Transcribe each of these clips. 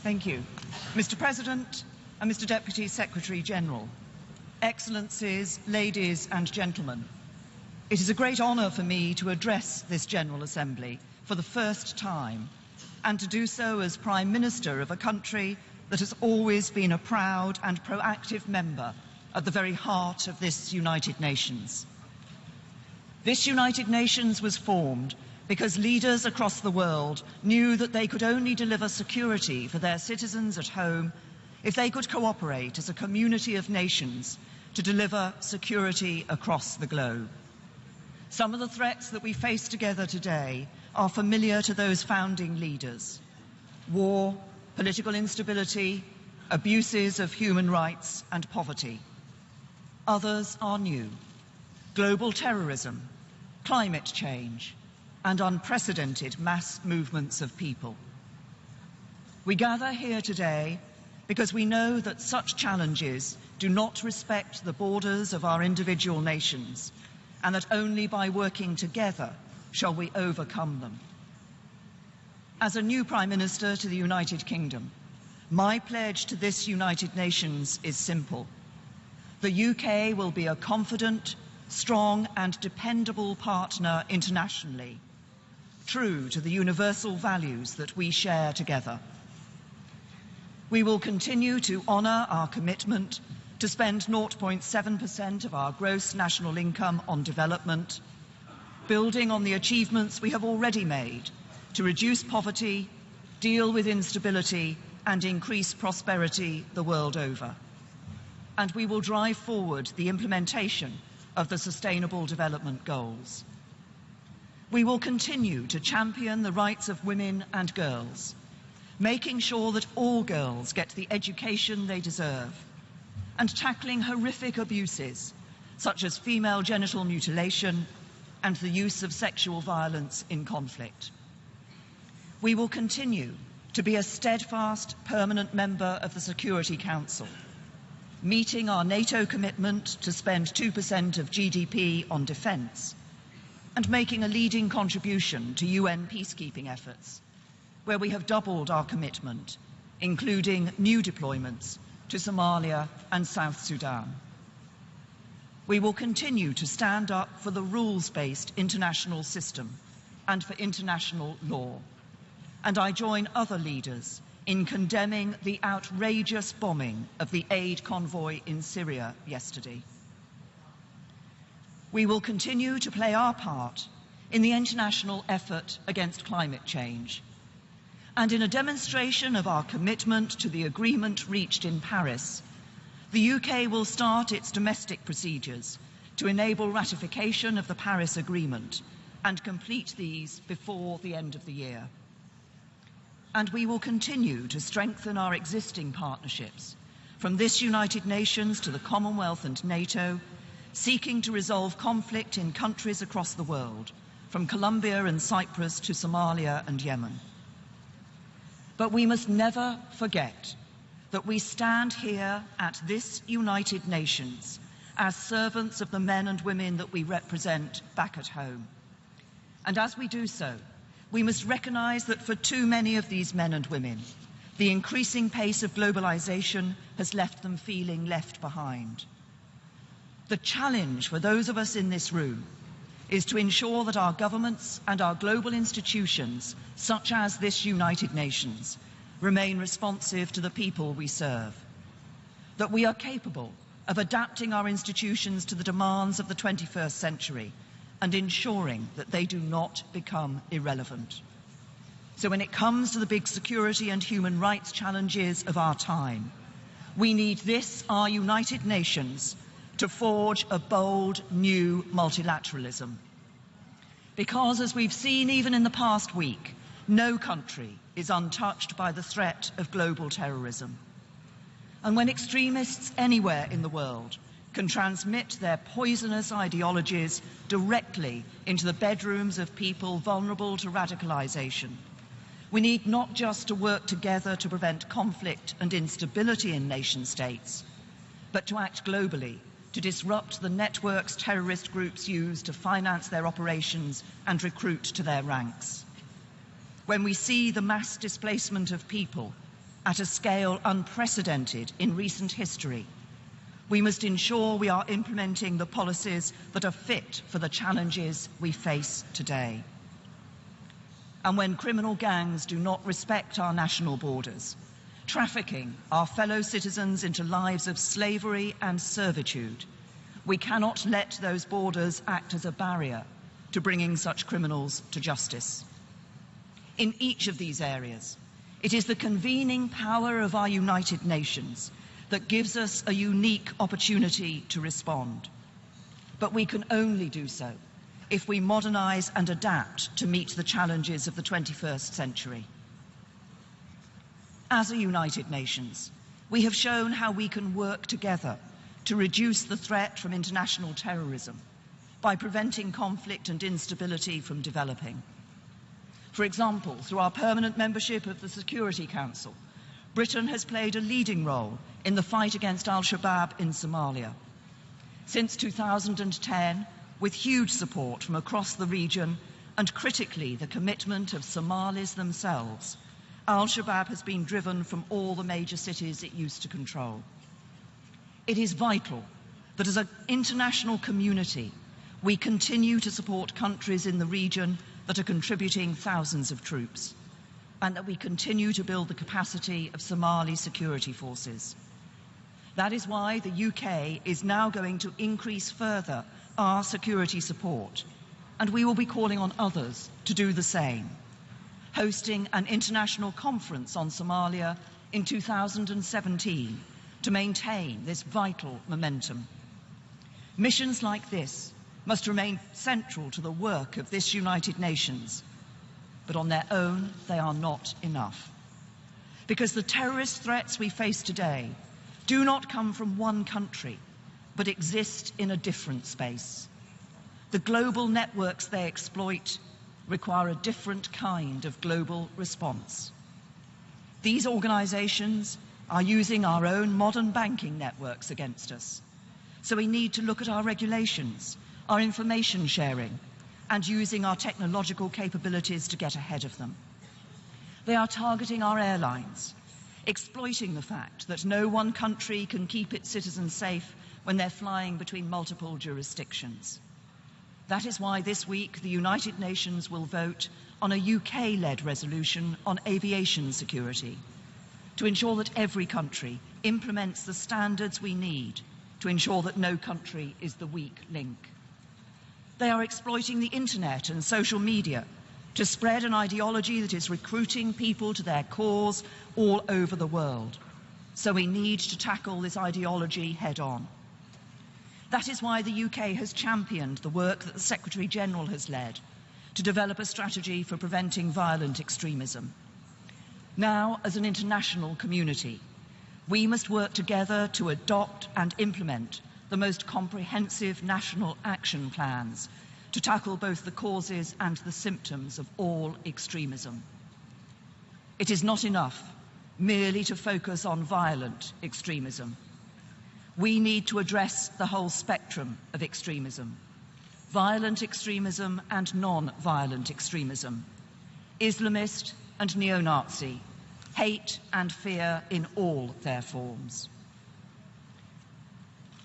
Thank you. Mr. President and Mr. Deputy Secretary-General, Excellencies, ladies and gentlemen, it is a great honour for me to address this General Assembly for the first time, and to do so as Prime Minister of a country that has always been a proud and proactive member at the very heart of this United Nations. This United Nations was formed because leaders across the world knew that they could only deliver security for their citizens at home if they could cooperate as a community of nations to deliver security across the globe. Some of the threats that we face together today are familiar to those founding leaders: war, political instability, abuses of human rights and poverty. Others are new: global terrorism, climate change, and unprecedented mass movements of people. We gather here today because we know that such challenges do not respect the borders of our individual nations, and that only by working together shall we overcome them. As a new Prime Minister to the United Kingdom, my pledge to this United Nations is simple. The UK will be a confident, strong and dependable partner internationally, true to the universal values that we share together. We will continue to honour our commitment to spend 0.7% of our gross national income on development, building on the achievements we have already made to reduce poverty, deal with instability and increase prosperity the world over. And we will drive forward the implementation of the Sustainable Development Goals. We will continue to champion the rights of women and girls, making sure that all girls get the education they deserve, and tackling horrific abuses such as female genital mutilation and the use of sexual violence in conflict. We will continue to be a steadfast, permanent member of the Security Council, meeting our NATO commitment to spend 2% of GDP on defence, and making a leading contribution to UN peacekeeping efforts, where we have doubled our commitment, including new deployments to Somalia and South Sudan. We will continue to stand up for the rules-based international system and for international law, and I join other leaders in condemning the outrageous bombing of the aid convoy in Syria yesterday. We will continue to play our part in the international effort against climate change, and in a demonstration of our commitment to the agreement reached in Paris, the UK will start its domestic procedures to enable ratification of the Paris Agreement and complete these before the end of the year. And we will continue to strengthen our existing partnerships, from this United Nations to the Commonwealth and NATO, seeking to resolve conflict in countries across the world, from Colombia and Cyprus to Somalia and Yemen. But we must never forget that we stand here at this United Nations as servants of the men and women that we represent back at home. And as we do so, we must recognise that for too many of these men and women, the increasing pace of globalisation has left them feeling left behind. The challenge for those of us in this room is to ensure that our governments and our global institutions, such as this United Nations, remain responsive to the people we serve, that we are capable of adapting our institutions to the demands of the 21st century and ensuring that they do not become irrelevant. So when it comes to the big security and human rights challenges of our time, we need this, our United Nations, to forge a bold new multilateralism. Because, as we've seen even in the past week, no country is untouched by the threat of global terrorism. And when extremists anywhere in the world can transmit their poisonous ideologies directly into the bedrooms of people vulnerable to radicalisation, we need not just to work together to prevent conflict and instability in nation-states, but to act globally to disrupt the networks terrorist groups use to finance their operations and recruit to their ranks. When we see the mass displacement of people, at a scale unprecedented in recent history, we must ensure we are implementing the policies that are fit for the challenges we face today. And when criminal gangs do not respect our national borders, trafficking our fellow citizens into lives of slavery and servitude, we cannot let those borders act as a barrier to bringing such criminals to justice. In each of these areas, it is the convening power of our United Nations that gives us a unique opportunity to respond. But we can only do so if we modernise and adapt to meet the challenges of the 21st century. As a United Nations, we have shown how we can work together to reduce the threat from international terrorism by preventing conflict and instability from developing. For example, through our permanent membership of the Security Council, Britain has played a leading role in the fight against al-Shabaab in Somalia. Since 2010, with huge support from across the region and critically the commitment of Somalis themselves, al-Shabaab has been driven from all the major cities it used to control. It is vital that as an international community, we continue to support countries in the region that are contributing thousands of troops, and that we continue to build the capacity of Somali security forces. That is why the UK is now going to increase further our security support, and we will be calling on others to do the same, hosting an international conference on Somalia in 2017 to maintain this vital momentum. Missions like this must remain central to the work of this United Nations, but on their own they are not enough. Because the terrorist threats we face today do not come from one country, but exist in a different space. The global networks they exploit require a different kind of global response. These organisations are using our own modern banking networks against us, so we need to look at our regulations, our information sharing, and using our technological capabilities to get ahead of them. They are targeting our airlines, exploiting the fact that no one country can keep its citizens safe when they're flying between multiple jurisdictions. That is why this week the United Nations will vote on a UK-led resolution on aviation security to ensure that every country implements the standards we need to ensure that no country is the weak link. They are exploiting the internet and social media to spread an ideology that is recruiting people to their cause all over the world. So we need to tackle this ideology head on. That is why the UK has championed the work that the Secretary-General has led to develop a strategy for preventing violent extremism. Now, as an international community, we must work together to adopt and implement the most comprehensive national action plans to tackle both the causes and the symptoms of all extremism. It is not enough merely to focus on violent extremism. We need to address the whole spectrum of extremism: violent extremism and non-violent extremism, Islamist and neo-Nazi, hate and fear in all their forms.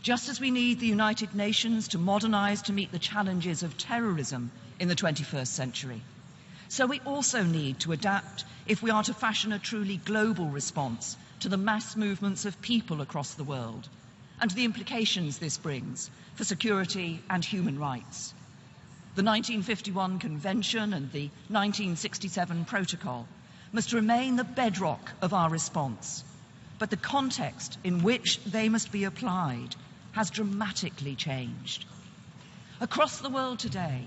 Just as we need the United Nations to modernise to meet the challenges of terrorism in the 21st century, so we also need to adapt if we are to fashion a truly global response to the mass movements of people across the world and the implications this brings for security and human rights. The 1951 Convention and the 1967 Protocol must remain the bedrock of our response, but the context in which they must be applied has dramatically changed. Across the world today,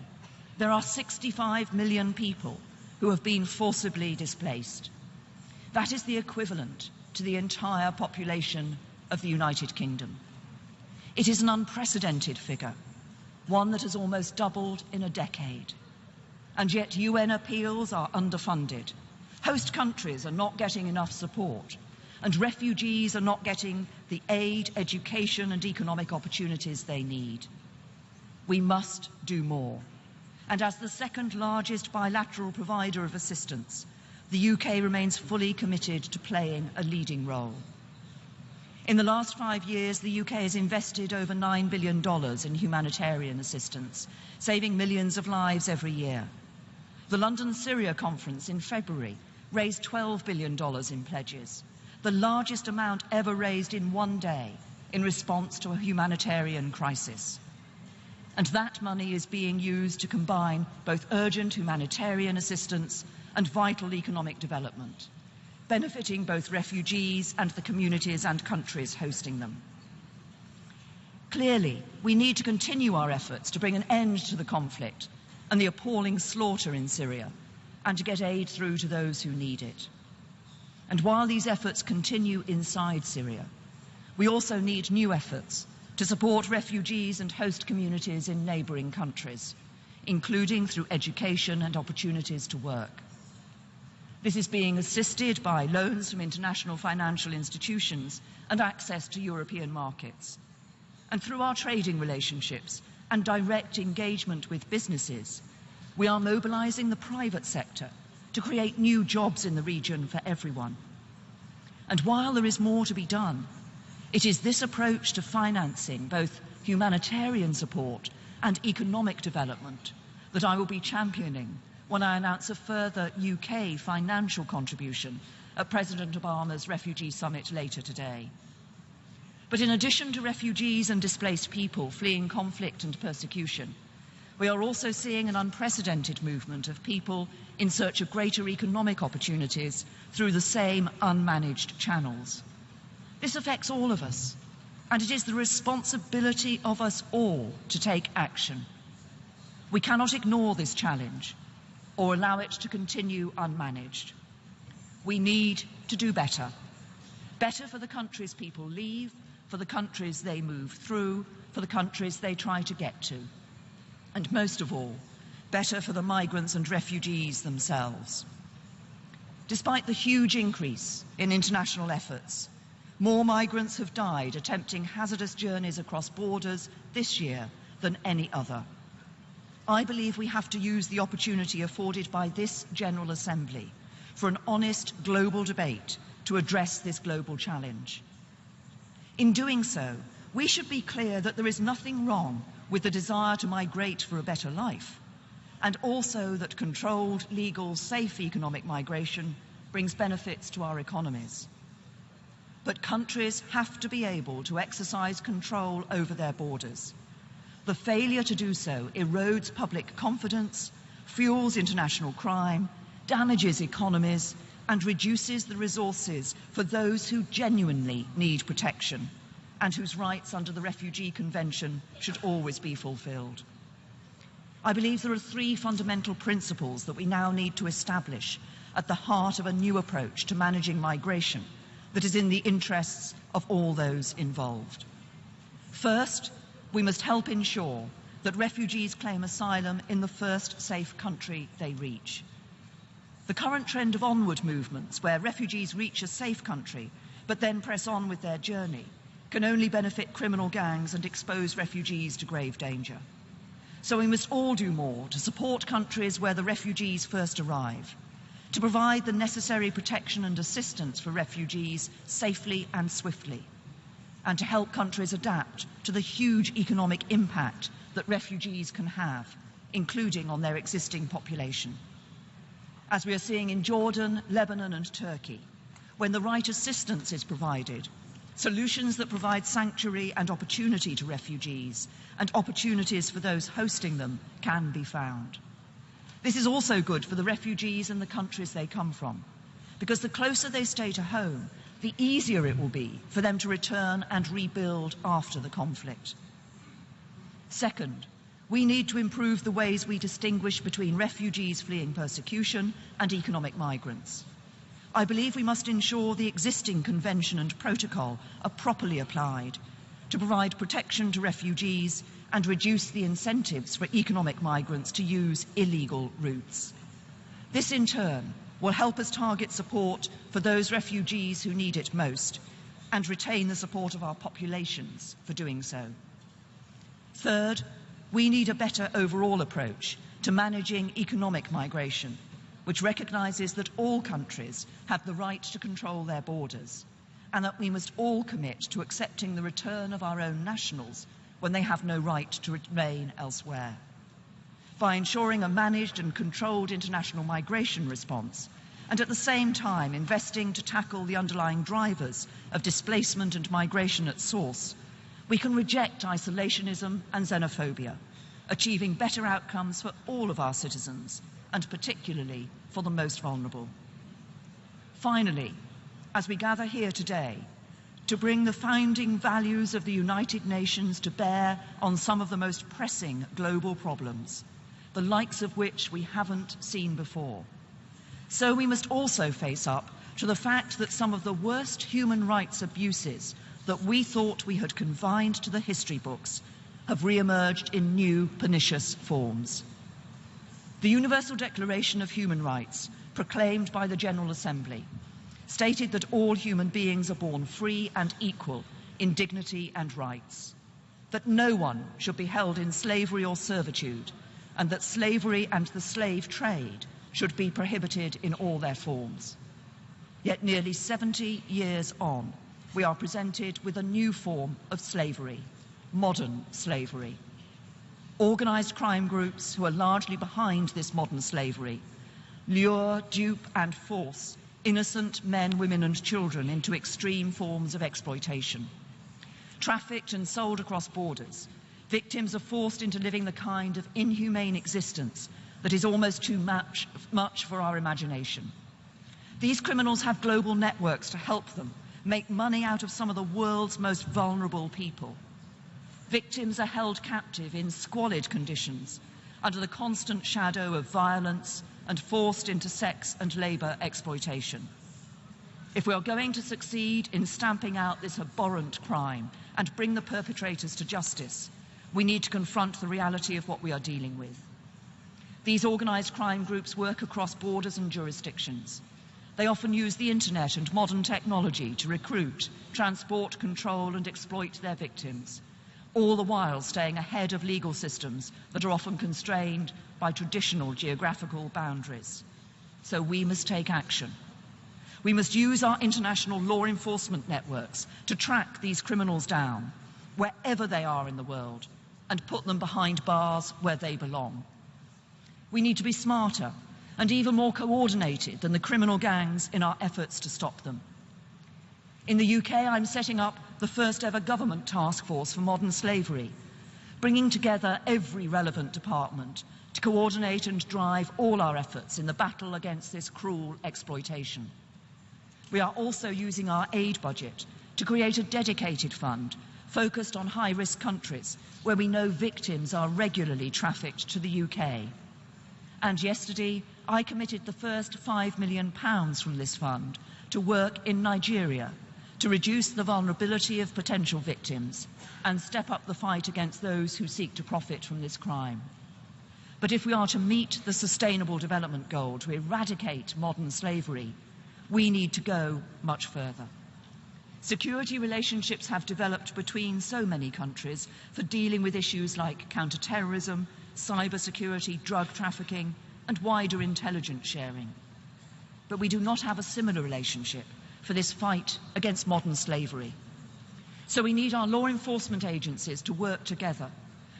there are 65 million people who have been forcibly displaced. That is the equivalent to the entire population of the United Kingdom. It is an unprecedented figure, one that has almost doubled in a decade. And yet UN appeals are underfunded. Host countries are not getting enough support, and refugees are not getting the aid, education and economic opportunities they need. We must do more. And as the second largest bilateral provider of assistance, the UK remains fully committed to playing a leading role. In the last 5 years, the UK has invested over $9 billion in humanitarian assistance, saving millions of lives every year. The London Syria Conference in February raised $12 billion in pledges, the largest amount ever raised in one day in response to a humanitarian crisis. And that money is being used to combine both urgent humanitarian assistance and vital economic development, benefiting both refugees and the communities and countries hosting them. Clearly, we need to continue our efforts to bring an end to the conflict and the appalling slaughter in Syria, and to get aid through to those who need it. And while these efforts continue inside Syria, we also need new efforts to support refugees and host communities in neighbouring countries, including through education and opportunities to work. This is being assisted by loans from international financial institutions and access to European markets. And through our trading relationships and direct engagement with businesses, we are mobilising the private sector to create new jobs in the region for everyone. And while there is more to be done, it is this approach to financing both humanitarian support and economic development that I will be championing when I announce a further UK financial contribution at President Obama's Refugee Summit later today. But in addition to refugees and displaced people fleeing conflict and persecution, we are also seeing an unprecedented movement of people in search of greater economic opportunities through the same unmanaged channels. This affects all of us, and it is the responsibility of us all to take action. We cannot ignore this challenge or allow it to continue unmanaged. We need to do better. Better for the countries people leave, for the countries they move through, for the countries they try to get to. And most of all, better for the migrants and refugees themselves. Despite the huge increase in international efforts, more migrants have died attempting hazardous journeys across borders this year than any other. I believe we have to use the opportunity afforded by this General Assembly for an honest global debate to address this global challenge. In doing so, we should be clear that there is nothing wrong with the desire to migrate for a better life, and also that controlled, legal, safe economic migration brings benefits to our economies. But countries have to be able to exercise control over their borders. The failure to do so erodes public confidence, fuels international crime, damages economies, and reduces the resources for those who genuinely need protection and whose rights under the Refugee Convention should always be fulfilled. I believe there are three fundamental principles that we now need to establish at the heart of a new approach to managing migration that is in the interests of all those involved. First, we must help ensure that refugees claim asylum in the first safe country they reach. The current trend of onward movements, where refugees reach a safe country but then press on with their journey, can only benefit criminal gangs and expose refugees to grave danger. So we must all do more to support countries where the refugees first arrive, to provide the necessary protection and assistance for refugees safely and swiftly, and to help countries adapt to the huge economic impact that refugees can have, including on their existing population. As we are seeing in Jordan, Lebanon and Turkey, when the right assistance is provided, solutions that provide sanctuary and opportunity to refugees and opportunities for those hosting them can be found. This is also good for the refugees and the countries they come from, because the closer they stay to home, the easier it will be for them to return and rebuild after the conflict. Second, we need to improve the ways we distinguish between refugees fleeing persecution and economic migrants. I believe we must ensure the existing convention and protocol are properly applied to provide protection to refugees and reduce the incentives for economic migrants to use illegal routes. This in turn will help us target support for those refugees who need it most and retain the support of our populations for doing so. Third, we need a better overall approach to managing economic migration, which recognises that all countries have the right to control their borders, and that we must all commit to accepting the return of our own nationals when they have no right to remain elsewhere. By ensuring a managed and controlled international migration response, and at the same time investing to tackle the underlying drivers of displacement and migration at source, we can reject isolationism and xenophobia, achieving better outcomes for all of our citizens, and particularly for the most vulnerable. Finally, as we gather here today to bring the founding values of the United Nations to bear on some of the most pressing global problems, the likes of which we haven't seen before, so we must also face up to the fact that some of the worst human rights abuses that we thought we had confined to the history books have re-emerged in new pernicious forms. The Universal Declaration of Human Rights, proclaimed by the General Assembly, stated that all human beings are born free and equal in dignity and rights, that no one should be held in slavery or servitude, and that slavery and the slave trade should be prohibited in all their forms. Yet nearly 70 years on, we are presented with a new form of slavery, modern slavery. Organised crime groups who are largely behind this modern slavery lure, dupe and force innocent men, women and children into extreme forms of exploitation. Trafficked and sold across borders, victims are forced into living the kind of inhumane existence that is almost too much for our imagination. These criminals have global networks to help them make money out of some of the world's most vulnerable people. Victims are held captive in squalid conditions under the constant shadow of violence and forced into sex and labour exploitation. If we are going to succeed in stamping out this abhorrent crime and bring the perpetrators to justice, we need to confront the reality of what we are dealing with. These organised crime groups work across borders and jurisdictions. They often use the internet and modern technology to recruit, transport, control and exploit their victims, all the while staying ahead of legal systems that are often constrained by traditional geographical boundaries. So we must take action. We must use our international law enforcement networks to track these criminals down, wherever they are in the world, and put them behind bars where they belong. We need to be smarter and even more coordinated than the criminal gangs in our efforts to stop them. In the UK, I'm setting up the first ever government task force for modern slavery, bringing together every relevant department to coordinate and drive all our efforts in the battle against this cruel exploitation. We are also using our aid budget to create a dedicated fund focused on high-risk countries where we know victims are regularly trafficked to the UK. And yesterday, I committed the first £5 million from this fund to work in Nigeria to reduce the vulnerability of potential victims and step up the fight against those who seek to profit from this crime. But if we are to meet the Sustainable Development Goal to eradicate modern slavery, we need to go much further. Security relationships have developed between so many countries for dealing with issues like counter-terrorism, cybersecurity, drug trafficking, and wider intelligence sharing. But we do not have a similar relationship for this fight against modern slavery. So we need our law enforcement agencies to work together,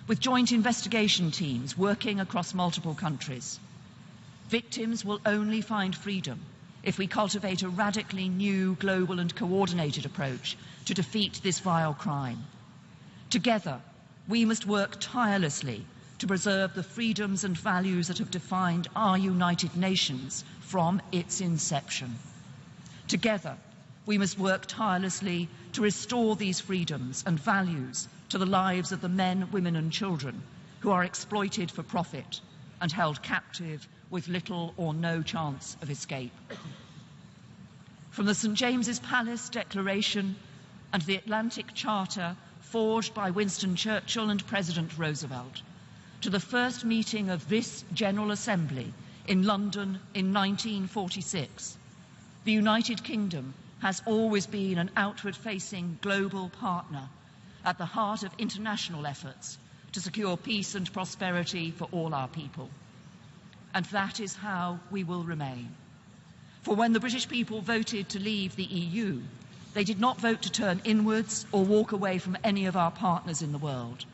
with joint investigation teams working across multiple countries. Victims will only find freedom if we cultivate a radically new global and coordinated approach to defeat this vile crime. Together, we must work tirelessly to preserve the freedoms and values that have defined our United Nations from its inception. Together, we must work tirelessly to restore these freedoms and values to the lives of the men, women and children who are exploited for profit and held captive with little or no chance of escape. From the St. James's Palace Declaration and the Atlantic Charter forged by Winston Churchill and President Roosevelt, to the first meeting of this General Assembly in London in 1946, the United Kingdom has always been an outward-facing global partner at the heart of international efforts to secure peace and prosperity for all our people. and that is how we will remain. For when the British people voted to leave the EU, they did not vote to turn inwards or walk away from any of our partners in the world.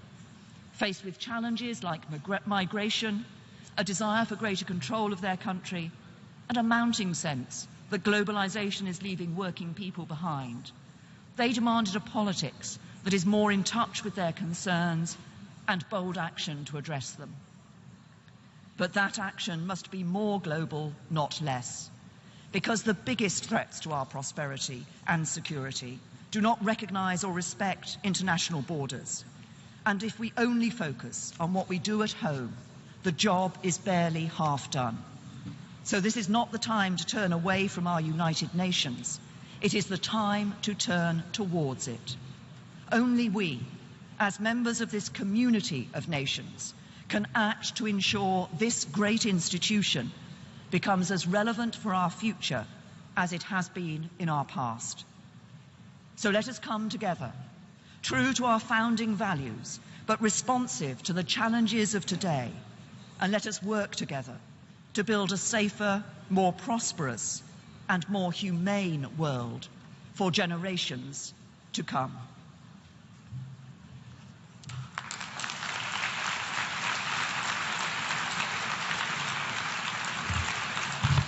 Faced with challenges like migration, a desire for greater control of their country, and a mounting sense that globalization is leaving working people behind, they demanded a politics that is more in touch with their concerns and bold action to address them. But that action must be more global, not less, because the biggest threats to our prosperity and security do not recognize or respect international borders. And if we only focus on what we do at home, the job is barely half done. So this is not the time to turn away from our United Nations. It is the time to turn towards it. Only we, as members of this community of nations, can act to ensure this great institution becomes as relevant for our future as it has been in our past. So let us come together, true to our founding values, but responsive to the challenges of today, and let us work together to build a safer, more prosperous, and more humane world for generations to come.